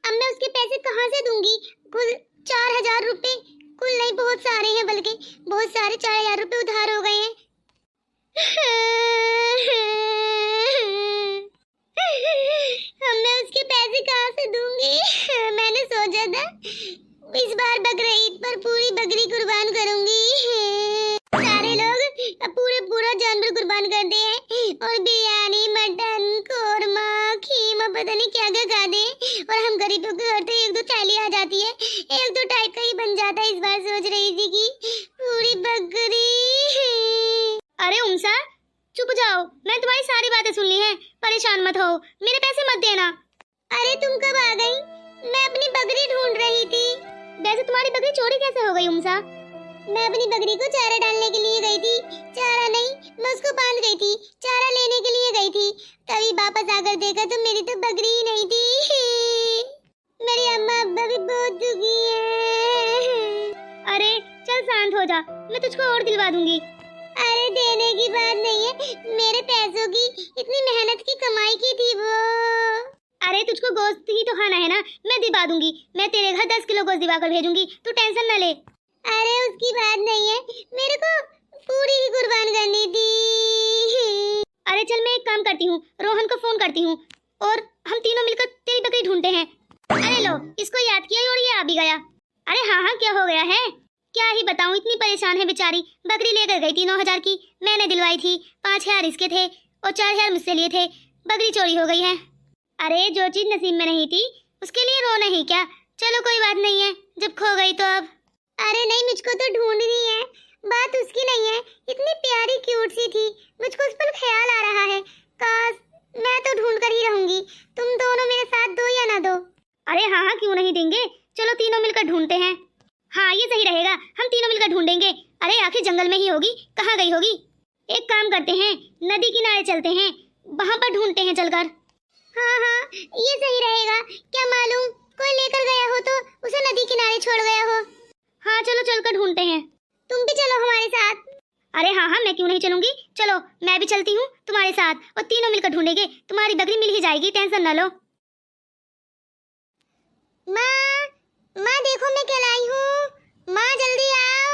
अब मैं उसके पैसे कहाँ से दूंगी? कुल 4000 रुपए, कुल नहीं बहुत सारे हैं, बल्कि बहुत सारे 4000 रुपए उधार हो गए हैं। अब मैं उसके पैसे कहाँ से दूंगी? मैंने सोचा था इस बार बकरा ईद पर पूरी बकरी कुर्बान करूंगी। सारे लोग पूरा जानवर कुर्बान करते हैं और बिरयानी, मटन, कोरमा, खीमा, पता नहीं क्या क्या खाते हैं, और हम गरीबों के घर तो एक दो थैली आ जाती है, एक दो टाइप का ही बन जाता है। इस बार सोच रही थी कि पूरी बकरी। अरे उमसा चुप जाओ, मैं तुम्हारी सारी बातें सुन ली हैं, परेशान मत हो, मेरे पैसे मत देना। अरे तुम कब आ गई? मैं अपनी बकरी ढूंढ रही थी। वैसे तुम्हारी बकरी चोरी कैसे हो गई उमसा? मैं अपनी बकरी को चारा डालने के लिए गई थी, चारा नहीं, मैं उसको बांध गई थी, चारा लेने के लिए गई थी, तभी वापस आकर देखा तो मेरी तो बकरी ही नहीं थी। मेरी अम्मा अब्बा भी बहुत दुखी हैं। अरे चल शांत हो जा, मैं तुझको और दिलवा दूंगी। अरे देने की बात नहीं है, मेरे पैसों की इतनी मेहनत की कमाई की थी वो। अरे तुझको गोश्त ही तो खाना है ना, मैं दिलवा दूंगी, मैं तेरे घर 10 किलो गोश्त दिलवा कर भेजूंगी, तू टेंशन न ले। अरे उसकी बात नहीं है, मेरे को पूरी ही कुर्बान करनी थी। अरे चल मैं एक काम करती हूँ, रोहन को फोन करती हूँ और हम तीनों मिलकर तेरी बकरी ढूंढते हैं। अरे लो, इसको याद किया और ये आ भी गया। अरे हाँ क्या हो गया है? क्या ही बताऊं, इतनी परेशान है बेचारी। बकरी लेकर गई थी 9000 की, मैंने दिलवाई थी, 5000 इसके थे और 4000 मुझसे लिए थे। बकरी चोरी हो गई है। अरे जो चीज नसीब में नहीं थी उसके लिए रोना ही क्या? चलो कोई बात नहीं है, जब खो गई तो अब। अरे नहीं, मुझको तो ढूंढनी है, बात उसकी नहीं है। इतनी प्यारी क्यूट सी थी, मुझको उस पर ख्याल आ रहा है। काश मैं तो ढूंढ कर ही रहूंगी, तुम दोनों मेरे साथ दो या ना दो। अरे हाँ क्यों नहीं देंगे, चलो तीनों मिलकर ढूंढते हैं। हाँ ये सही रहेगा, हम तीनों मिलकर ढूंढेंगे। अरे आखिर जंगल में ही होगी, कहाँ गई होगी? एक काम करते हैं, नदी किनारे चलते हैं, वहाँ पर ढूंढते हैं चलकर। हाँ ये सही रहेगा, क्या मालूम कोई लेकर गया हो तो उसे नदी किनारे छोड़ गया हो। हाँ चलो चलकर ढूंढते हैं। तुम भी चलो हमारे साथ। अरे हाँ मैं क्यों नहीं चलूंगी, चलो मैं भी चलती हूँ तुम्हारे साथ और तीनों मिलकर ढूंढेंगे। तुम्हारी बकरी मिल ही जाएगी, टेंशन न लो। माँ देखो मैं क्या लाई हूँ, माँ जल्दी आओ।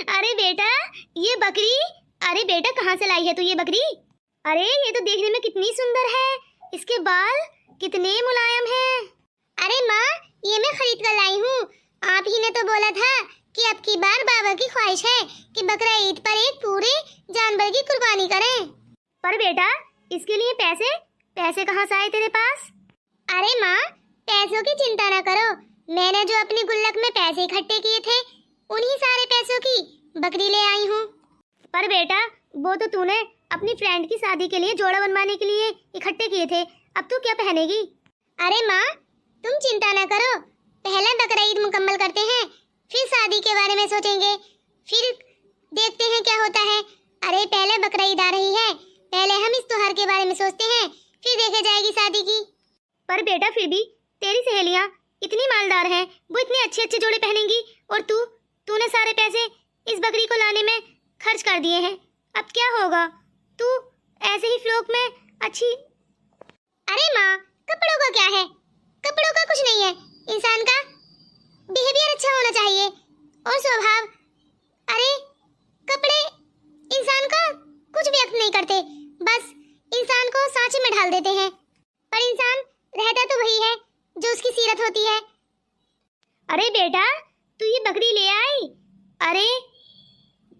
अरे बेटा ये बकरी, अरे बेटा कहाँ से लाई है तू ये बकरी? अरे ये तो देखने में कितनी सुंदर है, इसके बाल कितने मुलायम हैं। अरे माँ ये मैं खरीद कर लाई हूँ, आप ही ने तो बोला था कि अब की बार बाबा की ख्वाहिश है कि बकरा ईद पर एक पूरे जानवर की कुर्बानी करें। पर बेटा इसके लिए पैसे कहाँ से आए तेरे पास? अरे माँ पैसों की चिंता ना करो, मैंने जो अपनी गुल्लक में पैसे इकट्ठे किए थे उन्हीं सारे पैसों की बकरी ले आई हूँ। पर बेटा वो तो तूने अपनी फ्रेंड की शादी के लिए जोड़ा बनवाने के लिए इकट्ठे किए थे, अब तू क्या पहनेगी? अरे माँ तुम चिंता ना करो, पहले बकरा ईद मुकम्मल करते हैं, फिर शादी के बारे में सोचेंगे, फिर देखते हैं क्या होता है। अरे पहले बकरा ईद आ रही है, पहले हम इस त्योहार के बारे में सोचते हैं, फिर देखा जाएगी शादी की। पर बेटा फिर भी तेरी सहेलियां इतनी मालदार हैं, वो इतने अच्छे जोड़े पहनेंगी और तूने सारे पैसे इस बकरी को लाने में खर्च कर दिए हैं, अब क्या होगा? तू ऐसे ही फ्लोक में अच्छी। अरे माँ कपड़ों का क्या है, कपड़ों का कुछ नहीं है, इंसान का बिहेवियर अच्छा होना चाहिए और स्वभाव। अरे कपड़े इंसान का कुछ व्यक्त नहीं करते, बस इंसान को सांचे में ढाल देते हैं, पर इंसान रहता तो वही है जो उसकी सीरत होती है। अरे बेटा तू ये बकरी ले आई, अरे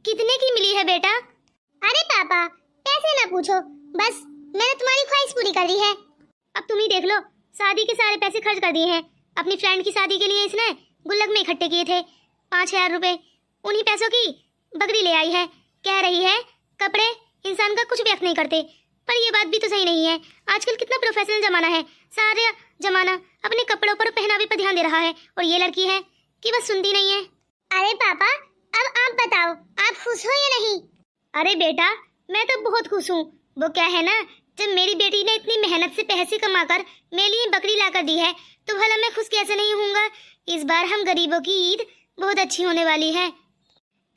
कितने की मिली है बेटा? अरे पापा पैसे ना पूछो, बस मैंने तुम्हारी ख्वाहिश पूरी कर दी है। अब तुम ही देख लो, शादी के सारे पैसे खर्च कर दिए हैं। अपनी फ्रेंड की शादी के लिए इसने गुल्लक में इकट्ठे किए थे 5000 रुपए, उन्हीं पैसों की बकरी ले आई है। कह रही है कपड़े इंसान का कुछ व्यक्त नहीं करते, पर ये बात भी तो सही नहीं है। आजकल कितना प्रोफेशनल जमाना है, सारे जमाना अपने कपड़ों पर पहनावे पर ध्यान दे रहा है, और ये लड़की है कि बस सुनती नहीं है। अरे पापा अब आप बताओ, आप खुश हो या नहीं? अरे बेटा मैं तो बहुत खुश हूँ। वो क्या है ना, जब मेरी बेटी ने इतनी मेहनत से पैसे कमाकर मेरे लिए बकरी लाकर दी है तो भला मैं खुश कैसे नहीं होऊंगा। इस बार हम गरीबों की ईद बहुत अच्छी होने वाली है।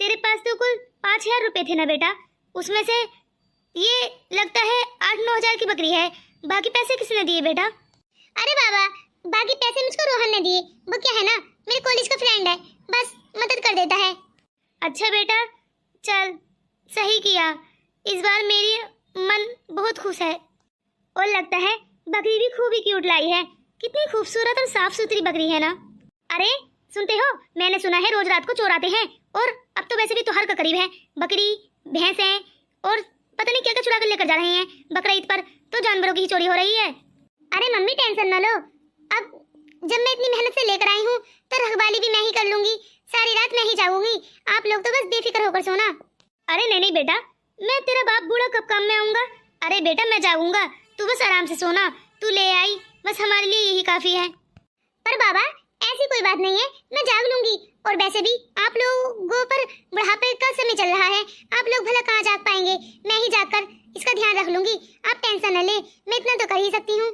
तेरे पास तो कुल 5000 रुपए थे ना बेटा, उसमें से ये लगता है 8-9 हजार की बकरी है, बाकी पैसे किसने दिए बेटा? अरे बाबा, बाकी पैसे मुझको रोहन ने दिए। वो क्या है ना, मेरे कॉलेज का फ्रेंड है, बस मदद कर देता है। अच्छा बेटा, चल सही किया। इस बार मेरी मन बहुत खुश है। और लगता है बकरी भी खूब ही क्यूट लाई है। कितनी खूबसूरत और साफ सुथरी बकरी है ना। अरे सुनते हो, मैंने सुना है रोज रात को चोर आते हैं। और अब तो वैसे भी त्योहार का करीब है। बकरी, भैंसें और पता नहीं क्या क्या चुरा कर लेकर जा रहे हैं बकरा ईद पर। तो जानवरों की ही चोरी हो रही है। अरे मम्मी टेंशन ना लो, अब जब मैं इतनी मेहनत से लेकर आई हूँ तो रखवाली भी मैं ही कर लूंगी। सारी रात मैं ही जागूंगी, आप लोग तो बस बेफिक्र होकर सोना। अरे नहीं नहीं बेटा, मैं तेरा बाप बूढ़ा कब काम में आऊंगा। अरे बेटा मैं जागूंगा, तू बस आराम से सोना। तू ले आई, बस हमारे लिए यही काफी है। पर बाबा ऐसी कोई बात नहीं है, मैं जाग लूंगी। और वैसे भी आप लोगों पर बुढ़ापे का समय चल रहा है, आप लोग भला कहाँ जाग पाएंगे। मैं ही जागकर इसका ध्यान रख लूंगी, आप टेंशन न ले, मैं इतना तो कर ही सकती हूँ।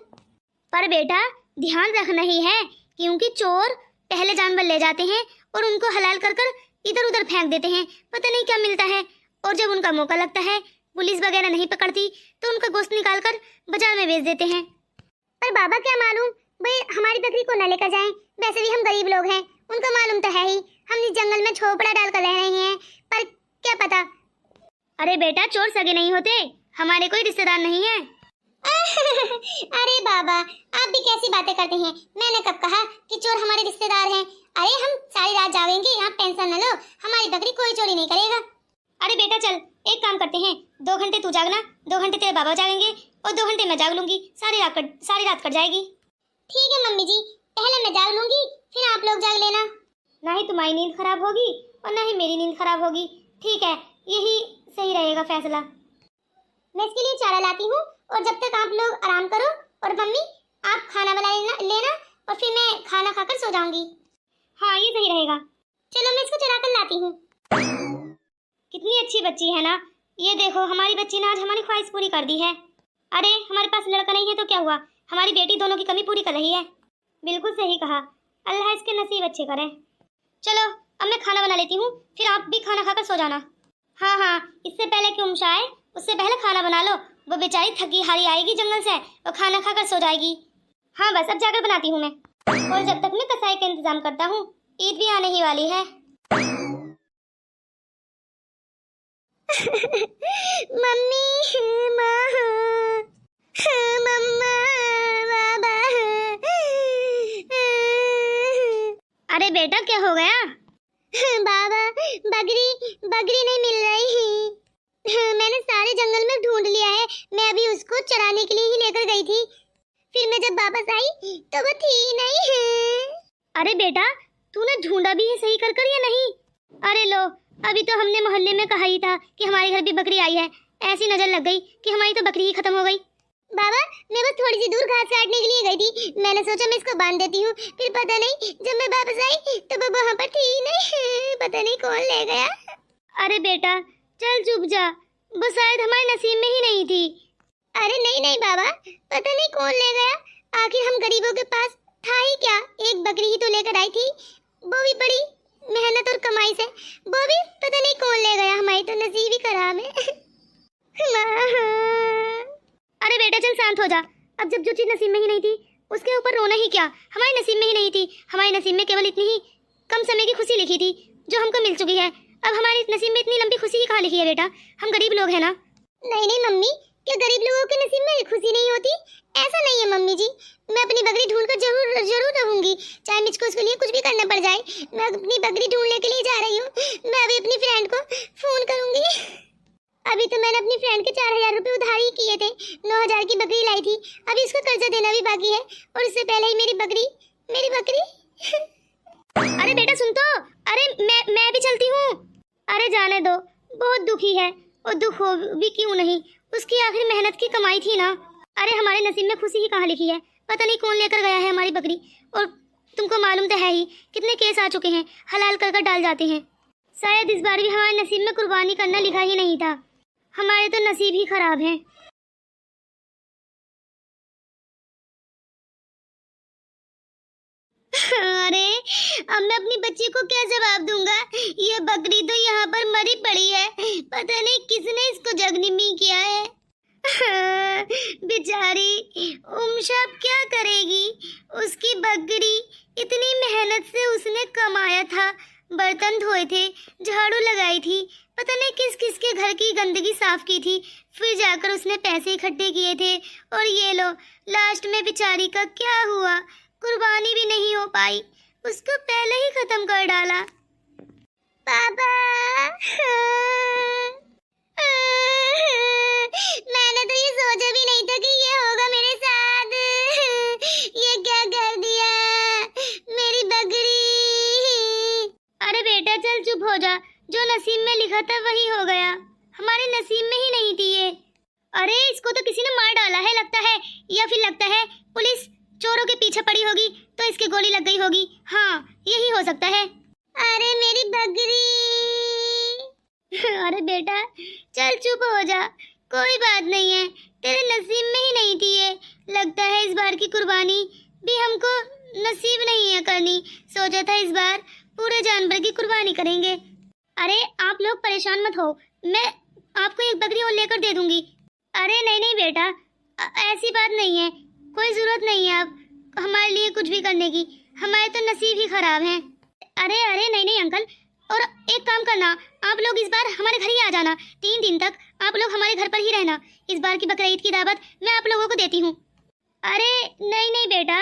पर बेटा ध्यान रखना ही है, क्योंकि चोर पहले जानवर ले जाते हैं और उनको हलाल कर कर इधर उधर फेंक देते हैं। पता नहीं क्या मिलता है। और जब उनका मौका लगता है, पुलिस वगैरह नहीं पकड़ती, तो उनका गोश्त निकाल कर बाजार में बेच देते हैं। पर बाबा क्या मालूम, भाई हमारी बकरी को न लेकर जाएं। वैसे भी हम गरीब लोग हैं, उनको मालूम तो है ही, हम इस जंगल में झोपड़ा डालकर रह रहे हैं, पर क्या पता। अरे बेटा चोर सगे नहीं होते, हमारे कोई रिश्तेदार नहीं है। अरे बाबा, आप भी कैसी बातें करते हैं। मैंने कब कहा कि चोर हमारे रिश्तेदार हैं। अरे हम सारी रात जागेंगे, आप टेंशन न लो, हमारी बकरी कोई चोरी नहीं करेगा। अरे बेटा चल एक काम करते हैं, 2 घंटे तू जागना, 2 घंटे तेरे बाबा जागेंगे और 2 घंटे मैं जाग लूंगी। सारी रात कट जाएगी। ठीक है मम्मी जी, पहले मैं जाग लूंगी, फिर आप लोग जाग लेना। ना ही तुम्हारी नींद खराब होगी और ना ही मेरी नींद खराब होगी। ठीक है, यही सही रहेगा फैसला। मैं इसके लिए चारा लाती हूँ, और जब तक आप लोग आराम करो। और मम्मी आप खाना बना लेना और फिर मैं खाना खाकर सो जाऊंगी। हाँ ये सही रहेगा। चलो मैं इसको चरा कर लाती हूँ। कितनी अच्छी बच्ची है ना। ये देखो हमारी बच्ची ने आज हमारी ख्वाहिश पूरी कर दी है। अरे हमारे पास लड़का नहीं है तो क्या हुआ, हमारी बेटी दोनों की कमी पूरी कर रही है। बिल्कुल सही कहा, अल्लाह इसके नसीब अच्छे करे। चलो अब मैं खाना बना लेती हूँ, फिर आप भी खाना खाकर सो जाना। हाँ हाँ, इससे पहले कि उम्शा आए उससे पहले खाना बना लो। वो बेचारी थकी हारी आएगी जंगल से और खाना खाकर सो जाएगी। हाँ बस अब जाकर बनाती हूँ मैं। और जब तक मैं कसाई का इंतजाम करता हूँ, ईद भी आने ही वाली है। मम्मी, माँ, मम्मा, बाबा। अरे बेटा क्या हो गया? बाबा बकरी नहीं मिल रही। मैंने सारे जंगल में ढूंढ लिया है, मैं अभी उसको चराने के लिए ही लेकर गई थी। फिर मैं जब वापस आई तो वो थी नहीं है। अरे बेटा तूने ढूंढा भी है सही कर कर या नहीं? अरे लो, अभी तो हमने मोहल्ले में कहा ही था कि हमारे घर भी बकरी आई है। ऐसी नजर लग गई कि हमारी तो बकरी ही खत्म हो गई। बाबा मैं बस थोड़ी सी दूर घास काटने के लिए गई थी, मैंने सोचा मैं इसको बांध देती हूँ। फिर पता नहीं जब मैं वापस आई तो वो वहाँ पर थी नहीं, पता नहीं कौन ले गया। अरे बेटा चल चुप जा, वो शायद हमारे नसीब में ही नहीं थी। अरे नहीं बाबा, पता नहीं कौन ले गया। आखिर हम गरीबों के पास था ही क्या, एक बकरी ही तो लेकर आई थी, वो भी बड़ी मेहनत और कमाई से। वो भी पता नहीं कौन ले गया, हमारी तो नसीब ही खराब है। अरे बेटा चल शांत हो जा। अब जब जो चीज नसीब में ही नहीं थी उसके ऊपर रोना ही क्या। हमारे नसीब में ही नहीं थी, हमारे नसीब में केवल इतनी ही कम समय की खुशी लिखी थी जो हमको मिल चुकी है। अब हमारे नसीब में इतनी लंबी खुशी ही कहाँ लिखी है बेटा, हम गरीब लोग हैं ना। नहीं मम्मी, क्या गरीब लोगों के नसीब में खुशी नहीं होती? ऐसा नहीं है मम्मी जी, मैं अपनी बकरी ढूंढकर जरूर रहूंगी, चाहे मुझको उसके लिए कुछ भी करना पड़ जाए। मैं अपनी बकरी ढूंढने के लिए जा रही हूँ। मैं अभी अपनी फ्रेंड को फोन करूंगी। अभी तो मैंने अपनी फ्रेंड के 4000 रुपए उधार ही किए थे, 9000 की बकरी लाई थी, अभी उसका कर्जा देना भी बाकी है। और उससे पहले ही मेरी बकरी अरे बेटा सुन तो, अरे मैं भी चलती हूँ। अरे जाने दो, बहुत दुखी है और दुख हो भी क्यों नहीं, उसकी आखिर मेहनत की कमाई थी ना। अरे हमारे नसीब में खुशी ही कहाँ लिखी है, पता नहीं कौन लेकर गया है हमारी बकरी। और तुमको मालूम तो है ही कितने केस आ चुके हैं, हलाल कर डाल जाते हैं। शायद इस बार भी हमारे नसीब में कुर्बानी करना लिखा ही नहीं था, हमारे तो नसीब ही खराब हैं। अरे अब मैं अपनी बच्ची को क्या जवाब दूंगा? ये बकरी तो यहाँ पर मरी पड़ी है, पता नहीं किसने इसको जख्मी किया है। बेचारी उमशा अब क्या करेगी? उसकी बकरी इतनी मेहनत से उसने कमाया था, बर्तन धोए थे, झाड़ू लगाई थी, पता नहीं किस किस के घर की गंदगी साफ की थी, फिर जाकर उसने पैसे इकट्ठे किए थे, और ये लो लास्ट में बेचारी का क्या हुआ? कुर्बानी भी नहीं हो पाई, उसको पहले ही खत्म कर डाला। पापा मैंने तो ये सोचा भी नहीं था कि ये होगा मेरे साथ। ये क्या कर दिया मेरी बकरी। अरे बेटा चल चुप हो जा, जो नसीब में लिखा था वही हो गया, हमारे नसीब में ही नहीं थी ये। अरे इसको तो किसी ने मार डाला है लगता है, या फिर लगता है पुलिस चोरों के पीछे पड़ी होगी तो इसकी गोली लग गई होगी। हाँ यही हो सकता है। अरे मेरी बकरी। अरे बेटा चल चुप हो जा, कोई बात नहीं है, तेरे नसीब में ही नहीं थी ये। लगता है इस बार की कुर्बानी भी हमको नसीब नहीं है करनी, सोचा था इस बार पूरे जानवर की कुर्बानी करेंगे। अरे आप लोग परेशान मत हो, मैं आपको एक बकरी और लेकर दे दूंगी। अरे नहीं नहीं बेटा, ऐसी बात नहीं है, कोई जरूरत नहीं है आप हमारे लिए कुछ भी करने की, हमारे तो नसीब ही खराब हैं। अरे अरे नहीं नहीं अंकल, और एक काम करना, आप लोग इस बार हमारे घर ही आ जाना, 3 दिन तक आप लोग हमारे घर पर ही रहना। इस बार की बकरीद की दावत मैं आप लोगों को देती हूँ। अरे नहीं नहीं बेटा,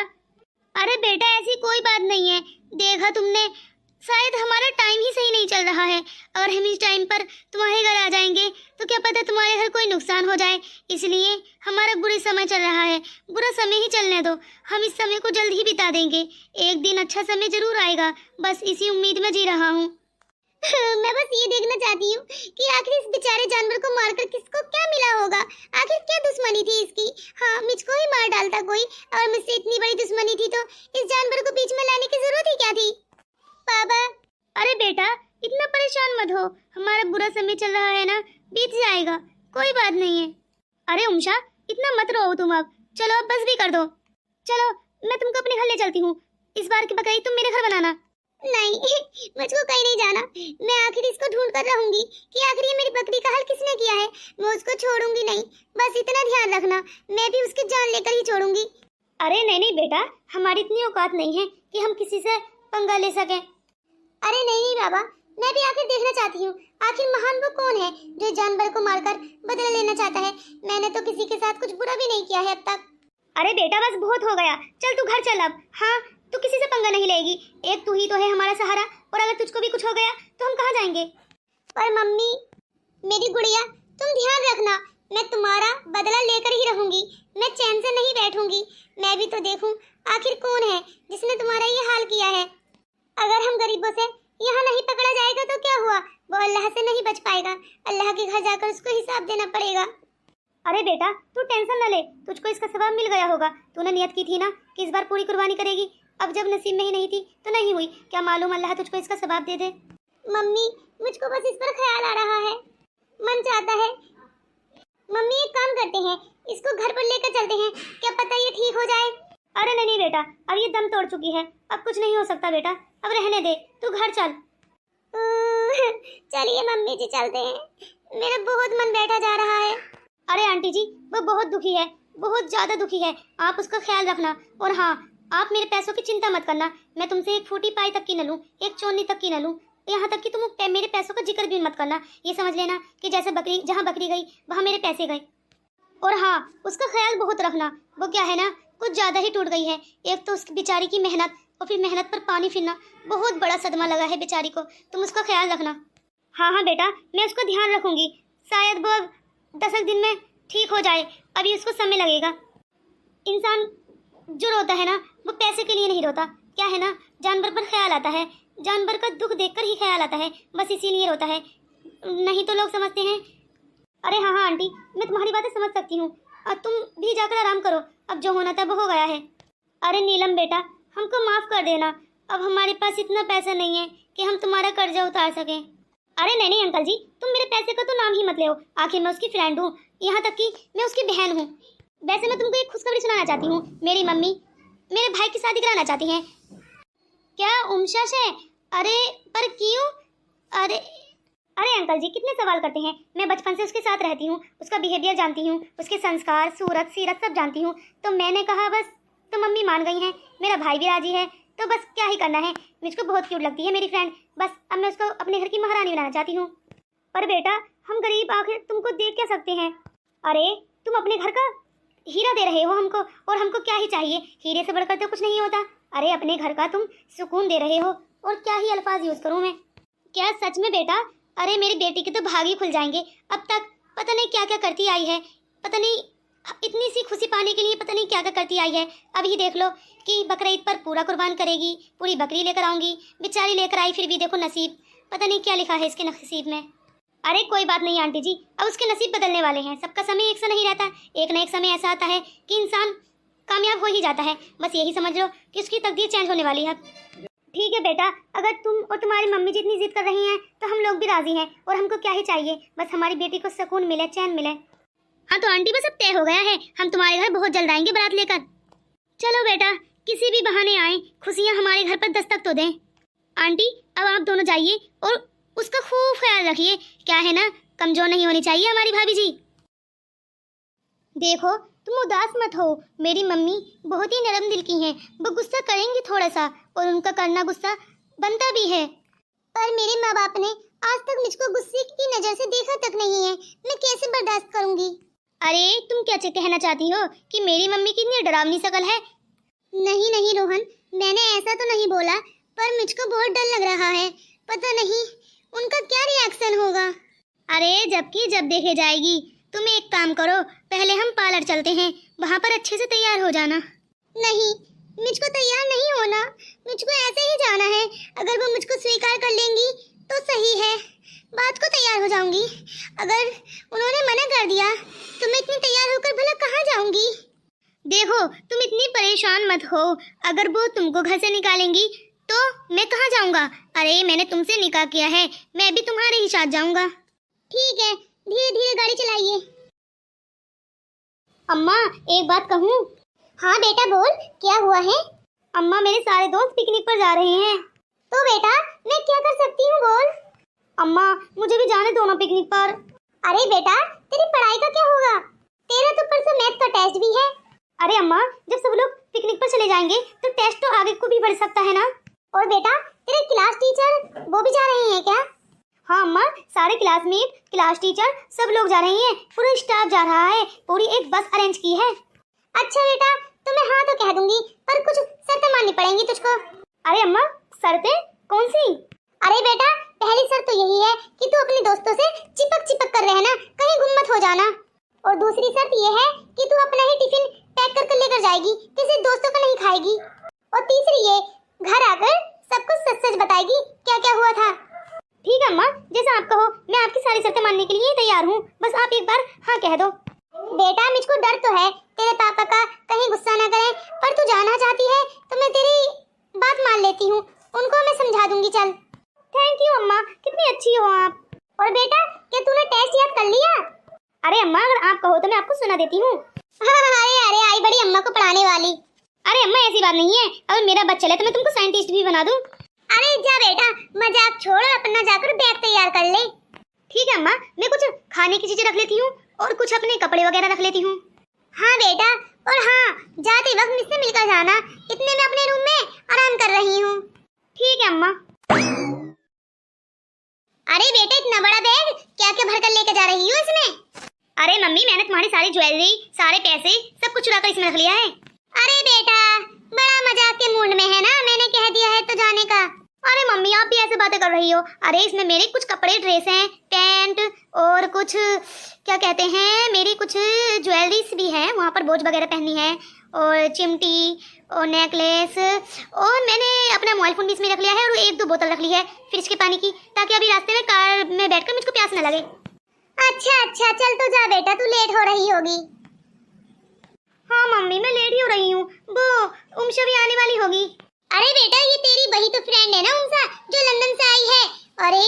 अरे बेटा ऐसी कोई बात नहीं है, देखा तुमने शायद हमारा टाइम ही सही नहीं चल रहा है, अगर हम इस टाइम पर तुम्हारे घर आ जाएंगे तो क्या पता तुम्हारे घर कोई नुकसान हो जाए, इसलिए हमारा बुरा समय चल रहा है, बुरा समय ही चलने दो, हम इस समय को जल्द ही बिता देंगे, एक दिन अच्छा समय जरूर आएगा, बस इसी उम्मीद में जी रहा हूँ। मैं बस ये देखना चाहती हूँ कि आखिर इस बेचारे जानवर को मारकर किसको क्या मिला होगा, आखिर क्या दुश्मनी थी इसकी। हाँ मुझको ही मार डालता कोई, और मुझसे इतनी बड़ी दुश्मनी थी तो इस जानवर को बीच में लाने की जरूरत ही क्या थी। पापा। अरे बेटा इतना परेशान मत हो, हमारा बुरा समय चल रहा है ना, बीत जाएगा, कोई बात नहीं है। अरे उमशा इतना मत रो तुम, अब चलो अब बस भी कर दो, चलो मैं तुमको अपने घर ले चलती हूँ, इस बार की बकरीद तुम मेरे घर बनाना। नहीं मुझको कहीं नहीं जाना, मैं आखिर इसको ढूंढ कर रहूंगी कि आखिर ये मेरी बकरी का हाल किसने किया है, मैं उसको छोड़ूंगी नहीं, बस इतना ध्यान रखना, मैं भी उसकी जान लेकर ही छोड़ूंगी। अरे नहीं नहीं बेटा, हमारी इतनी औकात नहीं है कि हम किसी से पंगा ले सकें। अरे नहीं नहीं बाबा, मैं भी आखिर देखना चाहती हूँ आखिर महान वो कौन है जो जानवर को मारकर बदला लेना चाहता है, मैंने तो किसी के साथ कुछ बुरा भी नहीं किया है अब तक। अरे बेटा बस बहुत हो गया, चल तू घर चल अब। हाँ तू किसी से पंगा नहीं लेगी, एक तू ही तो है हमारा सहारा, और अगर तुझको भी कुछ हो गया तो हम कहाँ जाएंगे। पर मम्मी मेरी गुड़िया तुम ध्यान रखना, मैं तुम्हारा बदला लेकर ही रहूंगी, मैं चैन से नहीं बैठूंगी, मैं भी तो देखूं आखिर कौन है जिसने तुम्हारा ये हाल किया है। अगर हम गरीबों से यहाँ नहीं पकड़ा जाएगा तो क्या हुआ, वो अल्लाह से नहीं बच पाएगा, अल्लाह के घर जाकर उसको हिसाब देना पड़ेगा। अरे बेटा तू टेंशन न ले, तुझको इसका सवाब मिल गया होगा, तूने नियत की थी ना कि इस बार पूरी कुर्बानी करेगी, अब जब नसीब में ही नहीं थी तो नहीं हुई, क्या मालूम अल्लाह तुझको इसका सवाब दे दे। मम्मी मुझको बस इस पर ख्याल आ रहा है, मन चाहता है मम्मी एक काम करते हैं, इसको घर पर लेकर चलते हैं, क्या पता ये ठीक हो जाए। अरे नहीं नहीं बेटा, अब ये दम तोड़ चुकी है, अब कुछ नहीं हो सकता बेटा, अब रहने दे, तू घर चल। चलिए मम्मी जी चलते हैं, मेरा बहुत मन बैठा जा रहा है। अरे आंटी जी वो बहुत दुखी है, बहुत ज्यादा दुखी है, आप उसका ख्याल रखना, और हाँ आप मेरे पैसों की चिंता मत करना, मैं तुमसे 1 फूटी पाई तक की न लूँ, 1 चोनी तक की न लूँ, यहाँ तक कि तुम मेरे पैसों का जिक्र भी मत करना, ये समझ लेना कि जैसे बकरी जहाँ बकरी गई वहाँ मेरे पैसे गए। और हाँ उसका ख्याल बहुत रखना, वो क्या है ना कुछ ज़्यादा ही टूट गई है, एक तो उसकी बेचारी की मेहनत और फिर मेहनत पर पानी फिरना, बहुत बड़ा सदमा लगा है बेचारी को, तुम उसका ख्याल रखना। हाँ हाँ बेटा मैं उसका ध्यान रखूँगी, शायद वो 10 दिन में ठीक हो जाए, अभी उसको समय लगेगा। इंसान जो रोता है ना वो पैसे के लिए नहीं रोता, क्या है ना जानवर पर ख्याल आता है, जानवर का दुख देखकर ही ख्याल आता है, बस इसीलिए रोता है, नहीं तो लोग समझते हैं। अरे हाँ हाँ आंटी मैं तुम्हारी बातें समझ सकती हूँ, और तुम भी जाकर आराम करो, अब जो होना था वो हो गया है। अरे नीलम बेटा हमको माफ़ कर देना, अब हमारे पास इतना पैसा नहीं है कि हम तुम्हारा कर्जा उतार सकें। अरे नहीं नहीं अंकल जी तुम मेरे पैसे का तो नाम ही मत ले, आखिर मैं उसकी फ्रेंड हूँ, यहाँ तक कि मैं उसकी बहन हूँ। वैसे मैं तुमको एक खुशखबरी सुनाना चाहती हूँ, मेरी मम्मी मेरे भाई की शादी कराना चाहती हैं। क्या उमशा से? अरे पर क्यों? अरे अरे अंकल जी कितने सवाल करते हैं, मैं बचपन से उसके साथ रहती हूँ, उसका बिहेवियर जानती हूँ, उसके संस्कार सूरत सीरत सब जानती हूँ। तो मैंने कहा बस, तो मम्मी मान गई हैं, मेरा भाई भी राजी है, तो बस क्या ही करना है। मुझको बहुत क्यूट लगती है मेरी फ्रेंड, बस अब मैं उसको अपने घर की महारानी बनाना चाहती हूँ। पर बेटा हम गरीब आखिर तुमको देख क्या सकते हैं। अरे तुम अपने घर का हीरा दे रहे हो हमको, और हमको क्या ही चाहिए, हीरे से बढ़कर तो कुछ नहीं होता। अरे अपने घर का तुम सुकून दे रहे हो, और क्या ही अल्फाज यूज़ करूँ मैं। क्या सच में बेटा? अरे मेरी बेटी के तो भाग ही खुल जाएंगे। अब तक पता नहीं क्या क्या करती आई है, पता नहीं इतनी सी खुशी पाने के लिए पता नहीं क्या क्या करती आई है। अभी देख लो कि बकरीद पर पूरा कुर्बान करेगी, पूरी बकरी लेकर आऊंगी। बेचारी लेकर आई, फिर भी देखो नसीब, पता नहीं क्या लिखा है इसके नसीब में। अरे कोई बात नहीं आंटी जी, अब उसके नसीब बदलने वाले हैं। सबका समय एक सा नहीं रहता, एक ना एक समय ऐसा आता है कि इंसान कामयाब हो ही जाता है। बस यही समझ लो कि उसकी तकदीर चेंज होने वाली है। ठीक है बेटा, अगर तुम और तुम्हारी मम्मी जी इतनी जिद कर रही हैं तो हम लोग भी राजी हैं, और हमको क्या ही चाहिए, बस हमारी बेटी को सुकून मिले, चैन मिले। हाँ तो आंटी बस अब तय हो गया है, हम तुम्हारे घर बहुत जल्द आएंगे बारात लेकर। चलो बेटा किसी भी बहाने आए, खुशियाँ हमारे घर पर दस्तक तो दें। आंटी अब आप दोनों जाइए और उसका खूब ख्याल रखिए, क्या है ना, कमजोर नहीं होनी चाहिए हमारी भाभी जी। देखो तुम उदास मत हो, मेरी मम्मी बहुत ही नरम दिल की हैं, वो गुस्सा करेंगी थोड़ा सा, और उनका करना गुस्सा बनता भी है। पर मेरे माँ बाप ने आज तक मुझको गुस्से की नजर से देखा तक नहीं है, मैं कैसे बर्दाश्त करूंगी। अरे तुम क्या कहना चाहती हो कि मेरी मम्मी कितनी डरावनी शकल है? नहीं नहीं रोहन, मैंने ऐसा तो नहीं बोला, पर मुझको बहुत डर लग रहा है, पता नहीं उनका क्या रिएक्शन होगा। अरे जबकि जब देखे जाएगी। तुम एक काम करो, पहले हम पार्लर चलते हैं, वहाँ पर अच्छे से तैयार हो जाना। नहीं, मुझको तैयार नहीं होना, मुझको ऐसे ही जाना है। अगर वो मुझको स्वीकार कर लेंगी तो सही है, बात को तैयार हो जाऊंगी। अगर उन्होंने मना कर दिया तो मैं इतनी तैयार होकर भला कहाँ जाऊंगी। देखो तुम इतनी परेशान मत हो, अगर वो तुमको घर से निकालेंगी तो मैं कहाँ जाऊंगा। अरे मैंने तुमसे निकाह किया है, मैं भी तुम्हारे ही साथ जाऊंगा। ठीक है, धीरे धीरे गाड़ी चलाइए। अम्मा एक बात कहूँ? हाँ बेटा बोल, क्या हुआ है? अम्मा मेरे सारे दोस्त पिकनिक पर जा रहे हैं। तो बेटा मैं क्या कर सकती हूँ बोल। अम्मा मुझे भी जाने दो ना पिकनिक पर। अरे बेटा तेरी पढ़ाई का क्या होगा, तेरा तो परसों मैथ का टेस्ट भी है। अरे अम्मा जब सब लोग पिकनिक पर चले जाएंगे तो टेस्ट तो आगे को भी बढ़ सकता है ना। और बेटा तेरे क्लास टीचर वो भी जा रहे हैं क्या? हाँ अम्मा, सारे क्लासमेट क्लास टीचर सब लोग जा रहे हैं, पूरा स्टाफ जा रहा है, पूरी एक बस अरेंज की है। अच्छा बेटा तो मैं हाँ तो कह दूंगी, पर कुछ शर्तें माननी पड़ेंगी तुझको। अरे अम्मा शर्तें कौन सी? अरे बेटा पहली शर्त तो यही है कि तू अपने दोस्तों से चिपक कर रहना, कहीं गुम मत हो जाना। और दूसरी शर्त ये है कि तू अपना ही टिफिन पैक कर लेकर जाएगी, किसी दोस्तों का नहीं खाएगी। और तीसरी ये, घर आकर सब कुछ सच सच बताएगी क्या क्या हुआ था। ठीक है अम्मा, जैसा आप कहो, मैं आपकी सारी शर्तें मानने के लिए तैयार हूँ, बस आप एक बार हाँ कह दो। बेटा मुझको डर तो है तेरे पापा का कहीं गुस्सा ना करें, पर तू जाना चाहती है तो मैं तेरी बात मान लेती हूँ, उनको मैं समझा दूंगी। चल। थैंक यू अम्मा, कितनी अच्छी हो आप। और बेटा क्या तूने टेस्ट याद कर लिया? अरे अम्मा अगर आप कहो तो मैं आपको सुना देती हूँ। अरे अरे आई बड़ी अम्मा को पढ़ाने वाली। अरे अम्मा ऐसी बात नहीं है, अगर मेरा बच्चा है तो मैं तुमको साइंटिस्ट भी बना दूँ। अरे जा बेटा मजाक छोड़, अपना जाकर बैग तैयार कर ले। ठीक है अम्मा, मैं कुछ खाने की चीजें रख लेती हूँ और कुछ अपने कपड़े वगैरह रख लेती हूँ। हाँ बेटा, और हाँ जाते वक्त मुझसे मिलकर जाना, इतने में अपने रूम में आराम कर रही हूँ। ठीक है अम्मा। अरे बेटा इतना बड़ा बैग क्या क्या भरकर लेकर जा रही हो इसमें? अरे मम्मी मैंने तुम्हारी सारी ज्वेलरी सारे पैसे सब कुछ चुरा कर इसमें रख लिया है। अरे बेटा बड़ा मजाक के मूड में है ना, मैंने कह दिया है तो जाने का। अरे मम्मी आप भी ऐसे बातें कर रही हो। अरे इसमें मेरे कुछ कपड़े ड्रेस हैं, पैंट और कुछ क्या कहते हैं, मेरी कुछ ज्वेलरीज भी हैं, वहाँ पर बोझ वगैरह पहनी है, और चिमटी और नेकलेस, और मैंने अपना मोबाइल फोन भी इसमें रख लिया है, और एक दो बोतल रख ली है फ्रिज के पानी की, ताकि अभी रास्ते में कार में बैठकर मुझको प्यास न लगे। अच्छा अच्छा चल तो जा बेटा, तू लेट हो रही होगी। हाँ मम्मी मैं लेट ही हो रही हूँ, वो उमशा भी आने वाली होगी। अरे बेटा ये तेरी वही तो फ्रेंड है ना उमशा, जो लंदन से आई है, अरे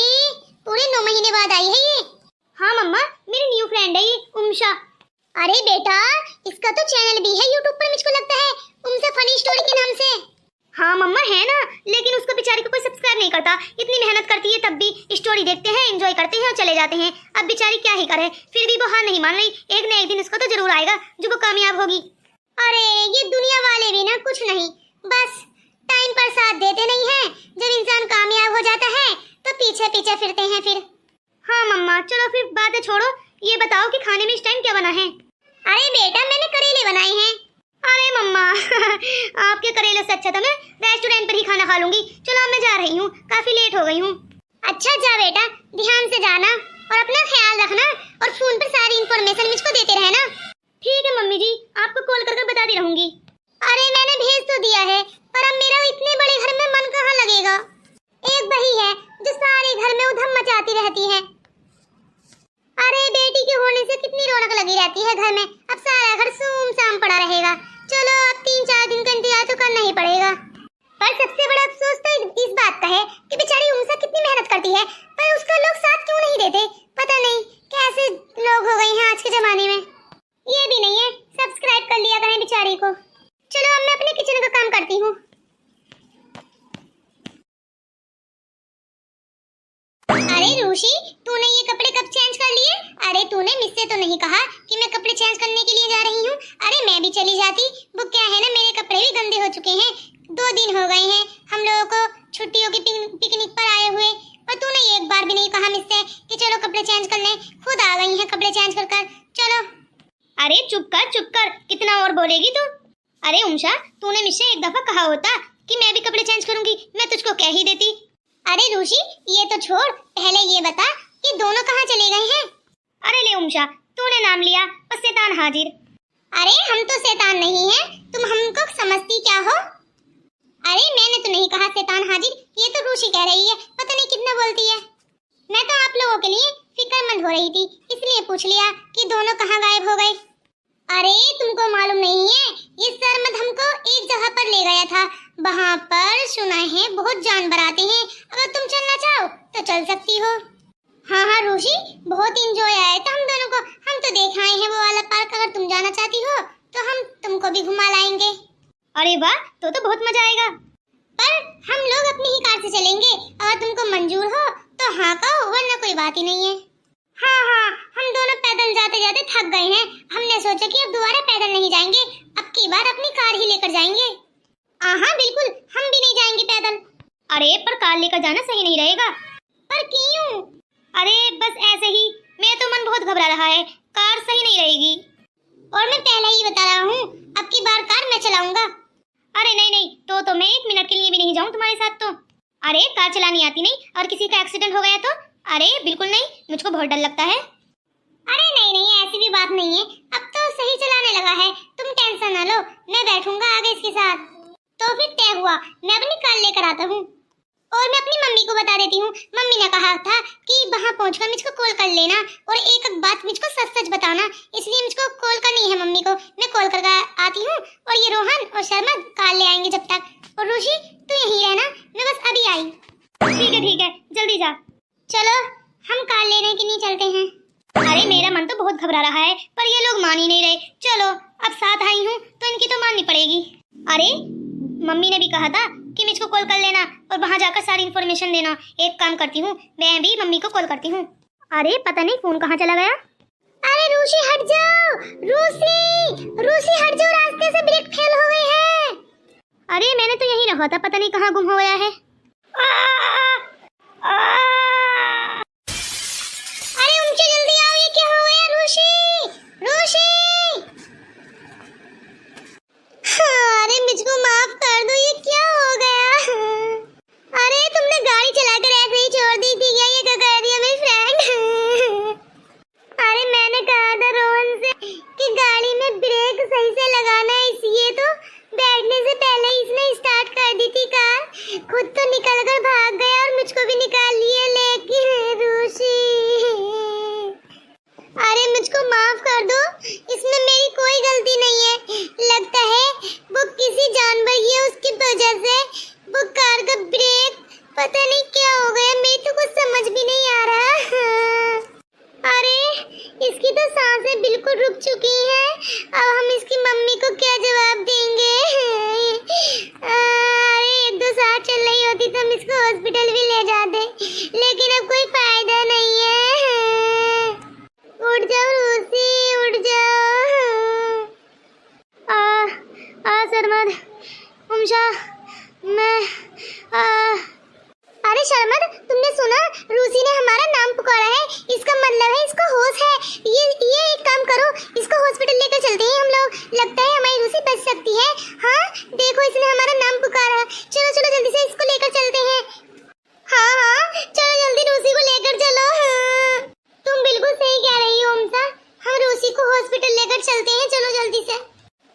पूरे 9 महीने बाद आई है ये। हाँ मम्मा मेरी न्यू फ्रेंड है ये उमशा। अरे बेटा इसका तो चैनल भी है यूट्यूब पर, मुझको लगता है उमशा फनी स्टोरी के नाम से। हाँ मम्मा है ना, लेकिन उसको बेचारी को कोई सब्सक्राइब नहीं करता। इतनी मेहनत करती है तब भी स्टोरी देखते हैं, एंजॉय करते हैं और चले जाते हैं। अब बेचारी क्या ही करे, फिर भी वो हार नहीं मान रही। एक न एक दिन उसको तो जरूर आएगा जो वो कामयाब होगी। अरे ये दुनिया वाले भी ना कुछ नहीं, बस टाइम पर साथ देते नहीं हैं। जब इंसान कामयाब हो जाता है तो पीछे पीछे फिरते हैं फिर। हाँ मम्मा चलो फिर बातें छोड़ो, ये बताओ कि खाने में इस टाइम क्या बना है? अरे बेटा मैंने करेले बनाए हैं। अरे मम्मा आपके करेले से अच्छा तो मैं रेस्टोरेंट पर ही खाना खा लूंगी। चलो मैं जा रही हूँ, काफी लेट हो गई हूँ। अच्छा जा बेटा, ध्यान से जाना और अपना ख्याल रखना, और फोन पर सारी इंफॉर्मेशन मुझको देते रहना। ठीक है मम्मी जी, आपको कॉल करके बताती रहूंगी। अरे मैंने भेज तो दिया है, पर अब मेरा इतने बड़े घर में मन कहाँ लगेगा। एक बही है जो सारे घर में उधम मचाती रहती है। अरे बेटी के होने से कितनी रौनक लगी रहती है घर में। अब सारा घर सुमसाम पड़ा रहेगा। चलो अब 3-4 दिन का इंतजार तो करना ही पड़ेगा। पर सबसे बड़ा अफसोस तो इस बात का है कि बेचारी उमसा कितनी मेहनत करती है, पर उसका लोग साथ क्यों नहीं देते। पता नहीं कैसे लोग हो गए हैं आज के जमाने में। ये भी नहीं है सब्सक्राइब कर लिया करें बेचारी को। चलो अब मैं अपने किचन का काम करती हूँ। अरे रूशी, तूने ये कपड़े कब चेंज कर लिए? अरे तूने मुझसे तो नहीं कहा कि मैं कपड़े चेंज करने के लिए जा रही हूँ। अरे मैं भी चली जाती। वो क्या है ना, मेरे कपड़े भी गंदे हो चुके हैं। 2 दिन हो गए हैं हम लोगों को छुट्टियों की पिकनिक पर आए हुए, और तूने एक बार भी नहीं कहा मुझसे कि चलो कपड़े चेंज कर लें। खुद आ गई है कपड़े चेंज कर कर। चलो। अरे चुप कर, कितना और बोलेगी तू? अरे उमशा, तूने मुझसे एक दफा कहा होता कि मैं भी कपड़े चेंज करूंगी, मैं तुझको कह ही देती। अरे रूशी ये तो छोड़, पहले ये बता कि दोनों कहाँ चले गए हैं? अरे ले उमशा, तूने नाम लिया और शैतान हाजिर। अरे हम तो शैतान नहीं हैं, तुम हमको समझती क्या हो? अरे मैंने तो नहीं कहा शैतान हाजिर, ये तो रूशी कह रही है। पता नहीं कितना बोलती है। मैं तो आप लोगों के लिए फिक्रमंद हो रही थी, इसलिए पूछ लिया कि दोनों कहाँ गायब हो गए। अरे तुमको मालूम नहीं है, ये सरमद हमको एक जगह पर ले गया था। वहाँ पर सुना है बहुत जानवर आते हैं। अगर तुम चलना चाहो तो चल सकती हो। हाँ हाँ रूशी, बहुत इंजॉय आया था हम दोनों को। हम तो देख आए हैं वो वाला पार्क। अगर तुम जाना चाहती हो तो हम तुमको भी घुमा लाएंगे। अरे वाह, तो बहुत मजा आएगा। पर हम लोग अपनी ही कार से चलेंगे। अगर तुमको मंजूर हो तो हाँ कहो, वरना कोई बात ही नहीं है। हाँ, हम दोनों पैदल जाते जाते थक गए हैं। हमने सोचा कि अब दोबारा पैदल नहीं जाएंगे, अब की बार अपनी कार ही लेकर जाएंगे। हाँ बिल्कुल, हम भी नहीं जाएंगे पैदल। अरे पर कार लेकर जाना सही नहीं रहेगा। पर क्यों? अरे बस ऐसे ही, मेरा तो मन बहुत घबरा रहा है, कार सही नहीं रहेगी। और मैं पहले ही बता रहा हूँ, अब की बार कार मैं चलाऊंगा। अरे नहीं, तो मैं 1 मिनट के लिए भी नहीं जाऊँ तुम्हारे साथ तो। अरे कार चलानी आती नहीं और किसी का एक्सीडेंट हो गया तो? अरे बिल्कुल नहीं, मुझको बहुत डर लगता है। अरे नहीं, ऐसी भी बात नहीं है। अब तो सही चलाने लगा है, तुम टेंशन ना लो। मैं बैठूंगा आगे इसके साथ। तो फिर तय हुआ, मैं अपनी कार लेकर आता हूँ। और मैं अपनी मम्मी को बता देती हूँ। मम्मी ने कहा था कि वहाँ पहुँचकर मुझको कॉल कर लेना और एक बात मुझको सच बताना, इसलिए मुझको कॉल करनी है मम्मी को। मैं कॉल कर आती हूँ, और ये रोहन और शर्मा कार ले आएंगे जब तक। और रूशी तू यहीं रहना, मैं बस अभी आई। ठीक है, जल्दी जा। चलो हम कार लेने के लिए चलते हैं। अरे मेरा मन तो बहुत घबरा रहा है, पर ये लोग मान ही नहीं रहे। चलो अब साथ आई हूँ तो इनकी तो माननी पड़ेगी। अरे मम्मी ने भी कहा था कि मुझको कॉल कर लेना और वहाँ जाकर सारी इन्फॉर्मेशन देना। एक काम करती हूँ, मैं भी मम्मी को कॉल करती हूँ। अरे पता नहीं फोन कहाँ चला गया। अरे रूशी हट जाओ, रूसी हट जाओ, रास्ते से ब्रेक फेल हो गए हैं। अरे मैंने तो यहीं रखा था, पता नहीं कहाँ गुम हो गया है। अरे उनसे जल्दी आओ, ये क्या हो गया? रूशी अरे मुझको माफ कर दो, ये क्या हो गया? अरे तुमने गाड़ी चलाकर ऐसे ही छोड़ दी थी क्या? ये क्या कह दिया मेरी फ्रेंड? अरे मैंने कहा था रोहन से कि गाड़ी में ब्रेक सही से लगाना है, इसलिए तो बैठने से पहले इसने स्टार्ट कर दी थी कार। खुद तो निकल कर भाग गया और मुझको भी निकाल लिए। लेकिन रूशी, अरे मुझको माफ कर दो, इसमें मेरी कोई गलती नहीं है। लगता है वो किसी जानवर की है, उसकी वजह से वो कार का ब्रेक पता नहीं क्या हो गया, मेरे तो कुछ समझ भी नहीं आ रहा। अरे इसकी तो सांसें बिल्कुल रुक चुकी हैं। अब हम इसकी मम्मी को क्या जवाब देंगे? अरे शर्मद, उमशा, मैं अरे शर्मद, तुमने सुना? रूसी ने हमारा नाम पुकारा है। इसका मतलब है इसको होश है। ये एक काम करो, इसको हॉस्पिटल लेकर चलते हैं हम लोग। लगता है हमारी रूसी बच सकती है। हाँ देखो, इसने हमारा नाम पुकारा। चलो चलो जल्दी से इसको लेकर चलते हैं। हाँ हाँ चलो जल्दी रूसी को लेकर चलो। हाँ। तुम बिल्कुल सही कह रही हो उमसा, हम रूसी को हॉस्पिटल लेकर चलते हैं। चलो जल्दी से।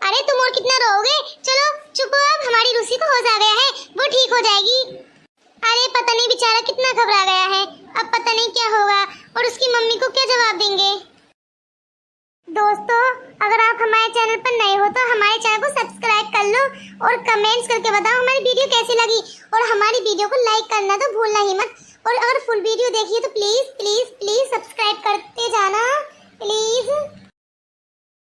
अरे तुम और कितना रोओगे? चलो चुप हो, अब हमारी रूसी को होश आ गया है, वो ठीक हो जाएगी। अरे पता नहीं बेचारा कितना घबरा गया है, अब पता नहीं क्या होगा और उसकी मम्मी को क्या जवाब देंगे। दोस्तों, अगर आप हमारे चैनल पर नए हो तो हमारे चैनल को सब्सक्राइब कर लो और कमेंट्स करके बताओ हमारी वीडियो कैसी लगी, और हमारी वीडियो को लाइक करना तो भूलना ही मत। और अगर फुल वीडियो देखिए तो प्लीज प्लीज प्लीज सब्सक्राइब करते जाना प्लीज।